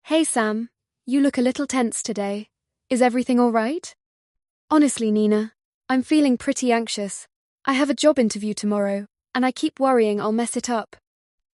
Hey Sam, you look a little tense today. Is everything all right? Honestly, Nina, I'm feeling pretty anxious. I have a job interview tomorrow, and I keep worrying I'll mess it up.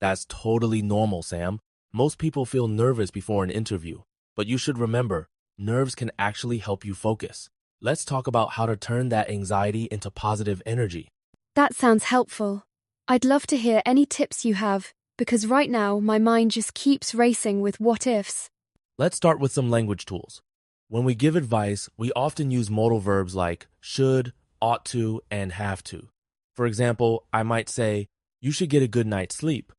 That's totally normal, Sam. Most people feel nervous before an interview, but you should remember, nerves can actually help you focus. Let's talk about how to turn that anxiety into positive energy. That sounds helpful. I'd love to hear any tips you have, because right now my mind just keeps racing with what ifs. Let's start with some language tools. When we give advice, we often use modal verbs like should, ought to, and have to. For example, I might say, you should get a good night's sleep.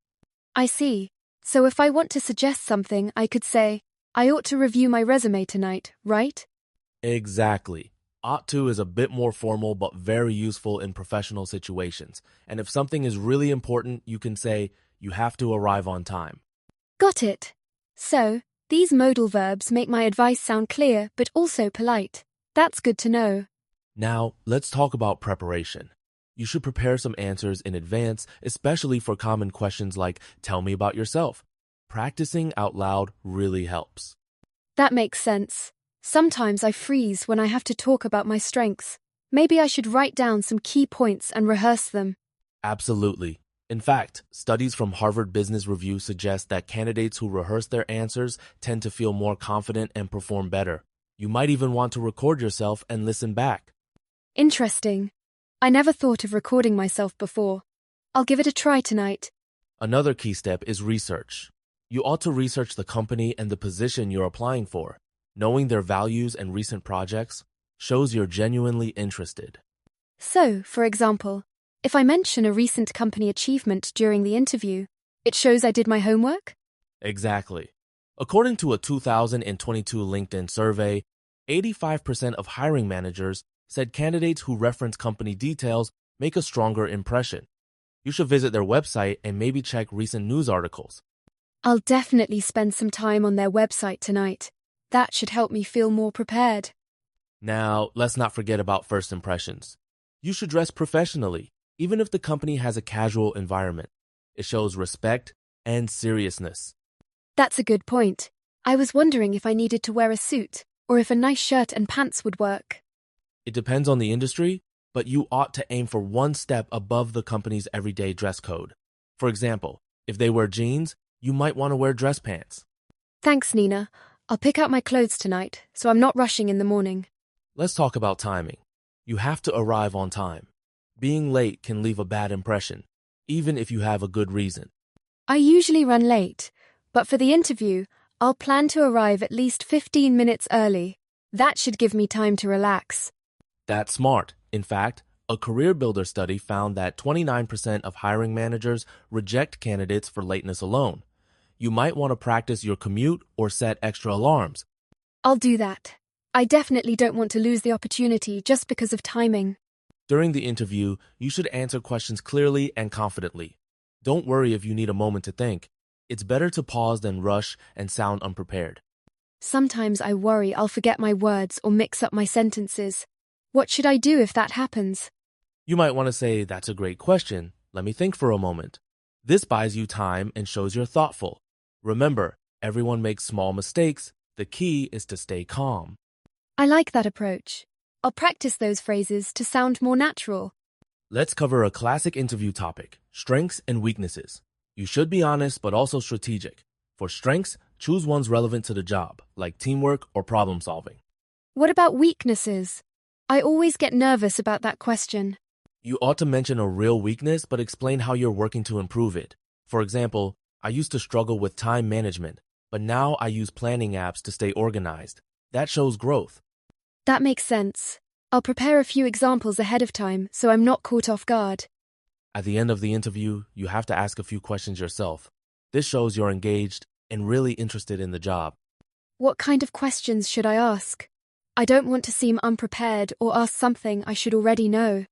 I see. So if I want to suggest something, I could say, I ought to review my resume tonight, right? Exactly. Ought to is a bit more formal but very useful in professional situations. And if something is really important, you can say, you have to arrive on time. Got it. So, these modal verbs make my advice sound clear but also polite. That's good to know. Now, let's talk about preparation. You should prepare some answers in advance, especially for common questions like, tell me about yourself. Practicing out loud really helps. That makes sense. Sometimes I freeze when I have to talk about my strengths. Maybe I should write down some key points and rehearse them. Absolutely. In fact, studies from Harvard Business Review suggest that candidates who rehearse their answers tend to feel more confident and perform better. You might even want to record yourself and listen back. Interesting. I never thought of recording myself before. I'll give it a try tonight. Another key step is research. You ought to research the company and the position you're applying for. Knowing their values and recent projects shows you're genuinely interested. So, for example, if I mention a recent company achievement during the interview, it shows I did my homework? Exactly. According to a 2022 LinkedIn survey, 85% of hiring managers said candidates who reference company details make a stronger impression. You should visit their website and maybe check recent news articles. I'll definitely spend some time on their website tonight. That should help me feel more prepared. Now, let's not forget about first impressions. You should dress professionally, even if the company has a casual environment. It shows respect and seriousness. That's a good point. I was wondering if I needed to wear a suit, or if a nice shirt and pants would work. It depends on the industry, but you ought to aim for one step above the company's everyday dress code. For example, if they wear jeans, you might want to wear dress pants. Thanks, Nina. I'll pick out my clothes tonight, so I'm not rushing in the morning. Let's talk about timing. You have to arrive on time. Being late can leave a bad impression, even if you have a good reason. I usually run late, but for the interview, I'll plan to arrive at least 15 minutes early. That should give me time to relax. That's smart. In fact, a career builder study found that 29% of hiring managers reject candidates for lateness alone. You might want to practice your commute or set extra alarms. I'll do that. I definitely don't want to lose the opportunity just because of timing. During the interview, you should answer questions clearly and confidently. Don't worry if you need a moment to think. It's better to pause than rush and sound unprepared. Sometimes I worry I'll forget my words or mix up my sentences. What should I do if that happens? You might want to say, that's a great question. Let me think for a moment. This buys you time and shows you're thoughtful. Remember, everyone makes small mistakes. The key is to stay calm. I like that approach. I'll practice those phrases to sound more natural. Let's cover a classic interview topic, strengths and weaknesses. You should be honest but also strategic. For strengths, choose ones relevant to the job, like teamwork or problem solving. What about weaknesses? I always get nervous about that question. You ought to mention a real weakness but explain how you're working to improve it. For example, I used to struggle with time management, but now I use planning apps to stay organized. That shows growth. That makes sense. I'll prepare a few examples ahead of time so I'm not caught off guard. At the end of the interview, you have to ask a few questions yourself. This shows you're engaged and really interested in the job. What kind of questions should I ask? I don't want to seem unprepared or ask something I should already know.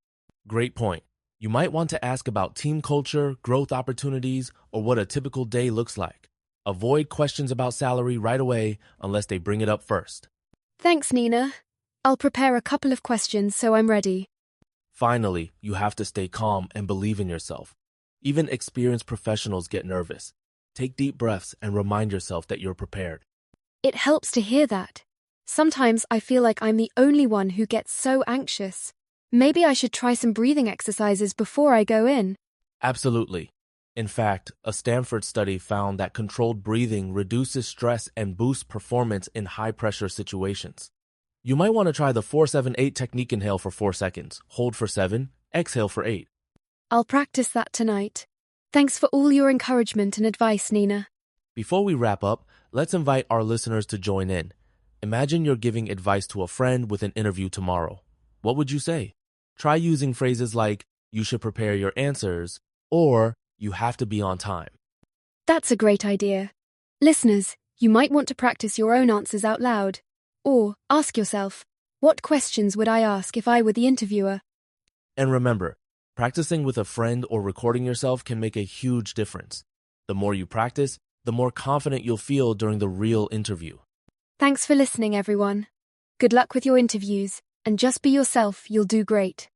Great point. You might want to ask about team culture, growth opportunities, or what a typical day looks like. Avoid questions about salary right away unless they bring it up first. Thanks, Nina. I'll prepare a couple of questions so I'm ready. Finally, you have to stay calm and believe in yourself. Even experienced professionals get nervous. Take deep breaths and remind yourself that you're prepared. It helps to hear that. Sometimes I feel like I'm the only one who gets so anxious. Maybe I should try some breathing exercises before I go in. Absolutely. In fact, a Stanford study found that controlled breathing reduces stress and boosts performance in high-pressure situations. You might want to try the 4-7-8 technique. Inhale for 4 seconds, hold for 7, exhale for 8. I'll practice that tonight. Thanks for all your encouragement and advice, Nina. Before we wrap up, let's invite our listeners to join in. Imagine you're giving advice to a friend with an interview tomorrow. What would you say? Try using phrases like, you should prepare your answers, or you have to be on time. That's a great idea. Listeners, you might want to practice your own answers out loud. Or ask yourself, what questions would I ask if I were the interviewer? And remember, practicing with a friend or recording yourself can make a huge difference. The more you practice, the more confident you'll feel during the real interview. Thanks for listening, everyone. Good luck with your interviews, and just be yourself, you'll do great.